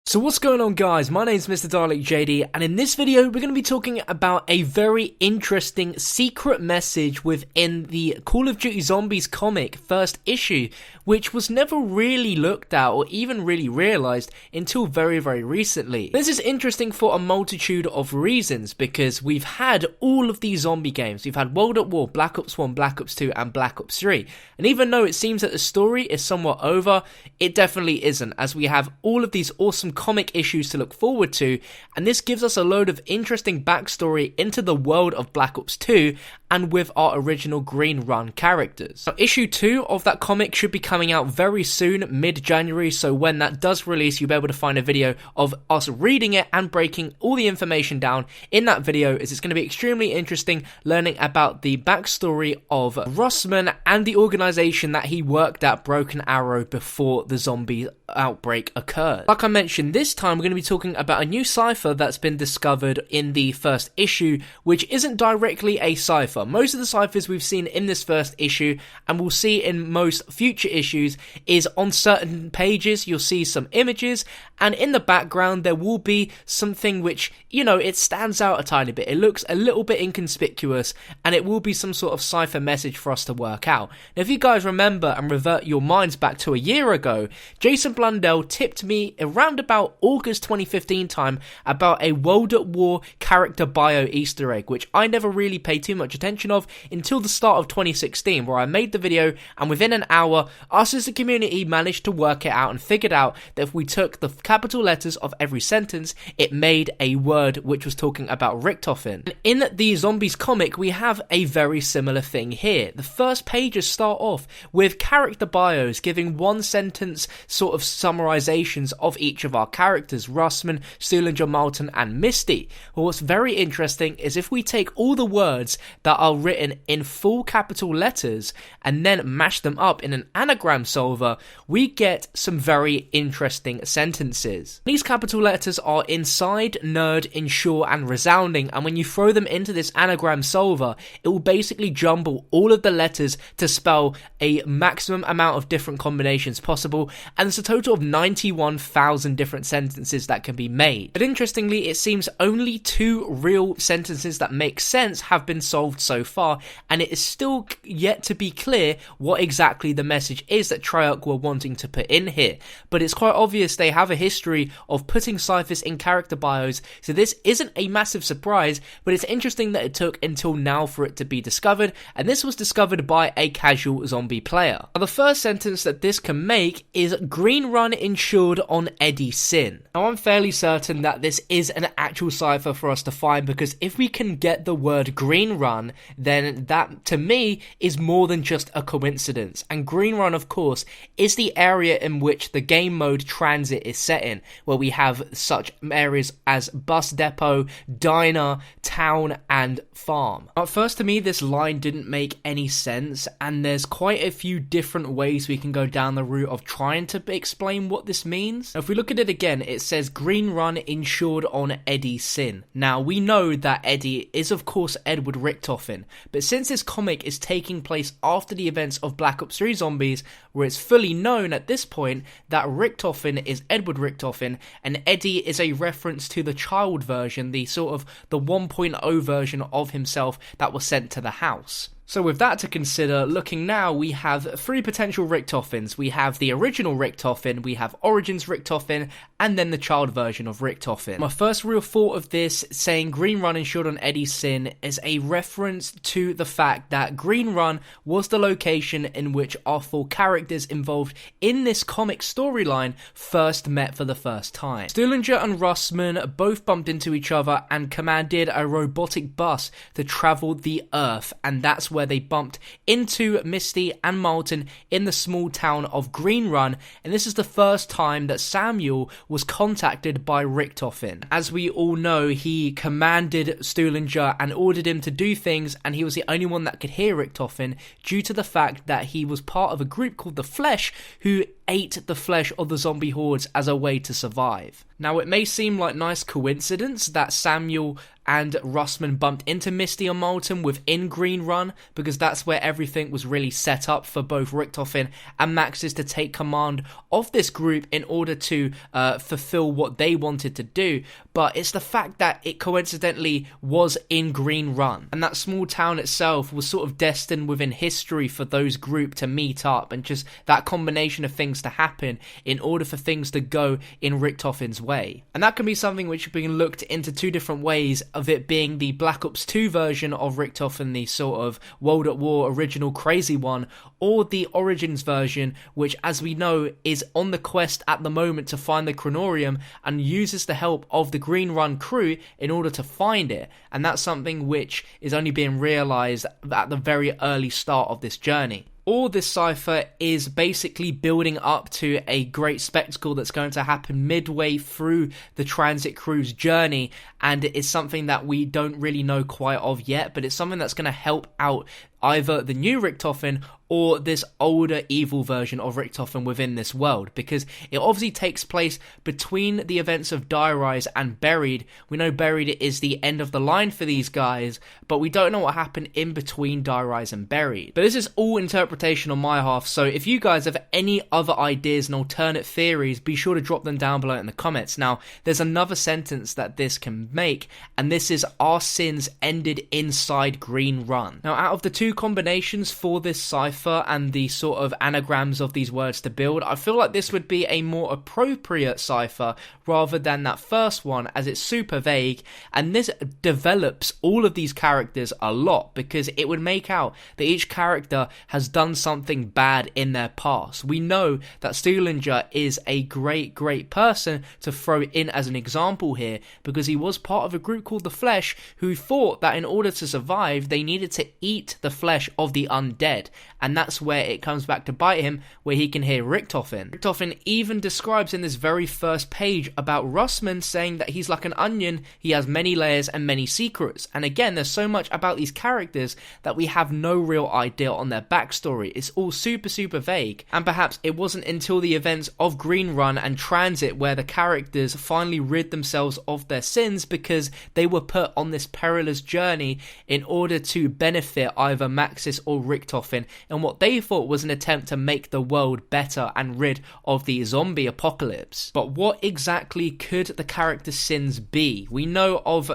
So what's going on, guys? My name's Mr. Dalek JD, and in this video we're going to be talking about a very interesting secret message within the Call of Duty Zombies comic first issue, which was never really looked at or even really realized until very recently. This is interesting for a multitude of reasons, because we've had all of these zombie games. We've had World at War, Black Ops 1, Black Ops 2 and Black Ops 3, and even though it seems that the story is somewhat over, it definitely isn't, as we have all of these awesome comic issues to look forward to, and this gives us a load of interesting backstory into the world of Black Ops 2 and with our original Green Run characters. Now, issue 2 of that comic should be coming out very soon, mid-January, so when that does release, you'll be able to find a video of us reading it and breaking all the information down in that video, as it's going to be extremely interesting learning about the backstory of Rossman and the organization that he worked at, Broken Arrow, before the zombie outbreak occurred. Like I mentioned, this time we're going to be talking about a new cipher that's been discovered in the first issue, which isn't directly a cipher. Most of the ciphers we've seen in this first issue, and we'll see in most future issues, is on certain pages you'll see some images, and in the background there will be something which, you know, it stands out a tiny bit. It looks a little bit inconspicuous, and it will be some sort of cipher message for us to work out. Now, if you guys remember and revert your minds back to a year ago, Jason Blundell tipped me around about August 2015 time about a World at War character bio Easter egg, which I never really paid too much attention of until the start of 2016, where I made the video, and within an hour, us as a community managed to work it out and figured out that if we took the capital letters of every sentence, it made a word which was talking about Richtofen. And in the Zombies comic, we have a very similar thing here. The first pages start off with character bios giving one sentence sort of summarizations of each of our characters: Rossman, Stuhlinger, Malton and Misty. Well, what's very interesting is if we take all the words that are written in full capital letters and then mash them up in an anagram solver, we get some very interesting sentences. These capital letters are inside, nerd, ensure and resounding, and when you throw them into this anagram solver, it will basically jumble all of the letters to spell a maximum amount of different combinations possible, and it's a total of 91,000 different sentences that can be made. But interestingly, it seems only 2 real sentences that make sense have been solved so far, and it is still yet to be clear what exactly the message is that Treyarch were wanting to put in here. But it's quite obvious they have a history of putting ciphers in character bios, so this isn't a massive surprise, but it's interesting that it took until now for it to be discovered, and this was discovered by a casual zombie player. Now, the first sentence that this can make is Green Run insured on Eddie Sin. Now, I'm fairly certain that this is an actual cipher for us to find, because if we can get the word Green Run, then that to me is more than just a coincidence. And Green Run, of course, is the area in which the game mode Transit is set in, where we have such areas as bus depot, diner, town and farm. At first, to me, this line didn't make any sense, and there's quite a few different ways we can go down the route of trying to explain what this means. Now, if we look at it again, it says Green Run insured on Eddie Sin. Now, we know that Eddie is of course Edward Richtofen, but since this comic is taking place after the events of Black Ops 3 Zombies, where it's fully known at this point that Richtofen is Edward Richtofen, and Eddie is a reference to the child version, the sort of the 1.0 version of himself that was sent to the house. So with that to consider, looking now, we have 3 potential Richtofens. We have the original Richtofen, we have Origins Richtofen, and then the child version of Richtofen. My first real thought of this, saying Green Run insured on Eddie Sin, is a reference to the fact that Green Run was the location in which our 4 characters involved in this comic storyline first met for the first time. Stuhlinger and Rossman both bumped into each other and commanded a robotic bus to travel the Earth, and that's where they bumped into Misty and Malton in the small town of Green Run, and this is the first time that Samuel was contacted by Richtofen. As we all know, he commanded Stuhlinger and ordered him to do things, and he was the only one that could hear Richtofen due to the fact that he was part of a group called the Flesh, who ate the flesh of the zombie hordes as a way to survive. Now, it may seem like nice coincidence that Samuel and Russman bumped into Misty and Moulton within Green Run, because that's where everything was really set up for both Richtofen and Maxis to take command of this group in order to fulfill what they wanted to do. But it's the fact that it coincidentally was in Green Run, and that small town itself was sort of destined within history for those group to meet up, and just that combination of things to happen in order for things to go in Richtofen's way. And that can be something which has been looked into two different ways, of it being the Black Ops 2 version of Richtofen, the sort of World at War original crazy one, or the Origins version, which, as we know, is on the quest at the moment to find the Chronorium and uses the help of the Green Run crew in order to find it. And that's something which is only being realised at the very early start of this journey. All this cipher is basically building up to a great spectacle that's going to happen midway through the transit crew's journey, and it's something that we don't really know quite of yet, but it's something that's going to help out either the new Richtofen or this older evil version of Richtofen within this world, because it obviously takes place between the events of Die Rise and Buried. We know Buried is the end of the line for these guys, but we don't know what happened in between Die Rise and Buried. But this is all interpretation on my half, so if you guys have any other ideas and alternate theories, be sure to drop them down below in the comments. Now, there's another sentence that this can make, and this is, "Our sins ended inside Green Run." Now, out of the two combinations for this cipher and the sort of anagrams of these words to build, I feel like this would be a more appropriate cipher rather than that first one, as it's super vague, and this develops all of these characters a lot, because it would make out that each character has done something bad in their past. We know that Stuhlinger is a great person to throw in as an example here, because he was part of a group called the Flesh, who thought that in order to survive they needed to eat the flesh of the undead, and that's where it comes back to bite him, where he can hear Richtofen. Richtofen even describes in this very first page about Russman, saying that he's like an onion, he has many layers and many secrets. And again, there's so much about these characters that we have no real idea on their backstory. It's all super vague, and perhaps it wasn't until the events of Green Run and Transit where the characters finally rid themselves of their sins, because they were put on this perilous journey in order to benefit either Maxis or Richtofen in what they thought was an attempt to make the world better and rid of the zombie apocalypse. But what exactly could the character's sins be? We know of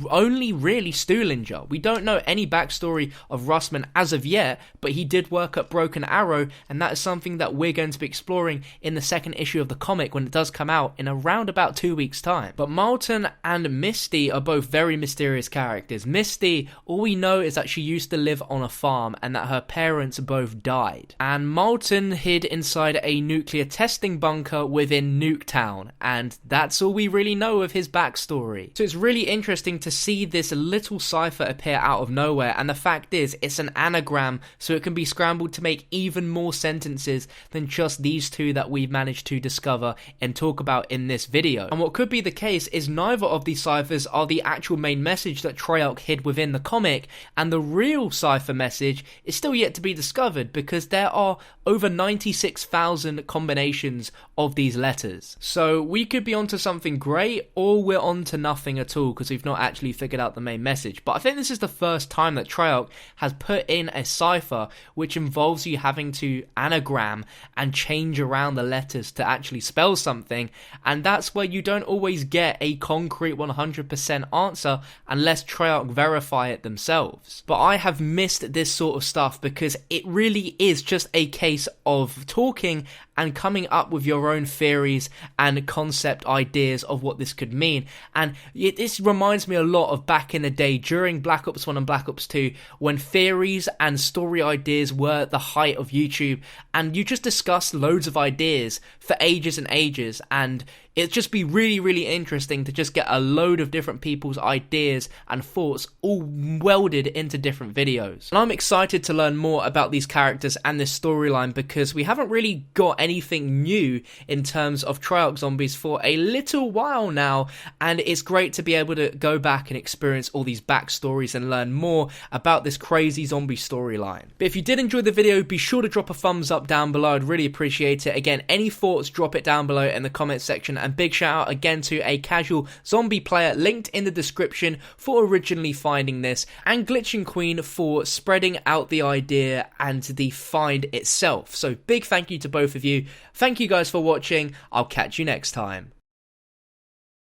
only really Stuhlinger. We don't know any backstory of Russman as of yet, but he did work at Broken Arrow, and that is something that we're going to be exploring in the second issue of the comic when it does come out in around about 2 weeks' time. But Moulton and Misty are both very mysterious characters. Misty, all we know is that she used to live on a farm and that her parents both died. And Moulton hid inside a nuclear testing bunker within Nuketown, and that's all we really know of his backstory. So it's really interesting to see this little cipher appear out of nowhere, and the fact is it's an anagram, so it can be scrambled to make even more sentences than just these two that we've managed to discover and talk about in this video. And what could be the case is neither of these ciphers are the actual main message that Treyarch hid within the comic, and the real cipher message is still yet to be discovered, because there are over 96,000 combinations of these letters. So we could be onto something great, or we're onto nothing at all, because we've not actually figured out the main message. But I think this is the first time that Treyarch has put in a cipher which involves you having to anagram and change around the letters to actually spell something, and that's where you don't always get a concrete 100% answer unless Treyarch verify it themselves. But I have missed this sort of stuff, because it really is just a case of talking and coming up with your own theories and concept ideas of what this could mean. And this reminds me a lot of back in the day during Black Ops 1 and Black Ops 2, when theories and story ideas were the height of YouTube, and you just discussed loads of ideas for ages and ages, and It'd just be really interesting to just get a load of different people's ideas and thoughts all welded into different videos. And I'm excited to learn more about these characters and this storyline because we haven't really got anything new in terms of Treyarch Zombies for a little while now, and it's great to be able to go back and experience all these backstories and learn more about this crazy zombie storyline. But if you did enjoy the video, be sure to drop a thumbs up down below. I'd really appreciate it. Again, any thoughts, drop it down below in the comment section, and big shout out again to a casual zombie player linked in the description for originally finding this, and Glitching Queen for spreading out the idea and the find itself. So big thank you to both of you. Thank you guys for watching. I'll catch you next time.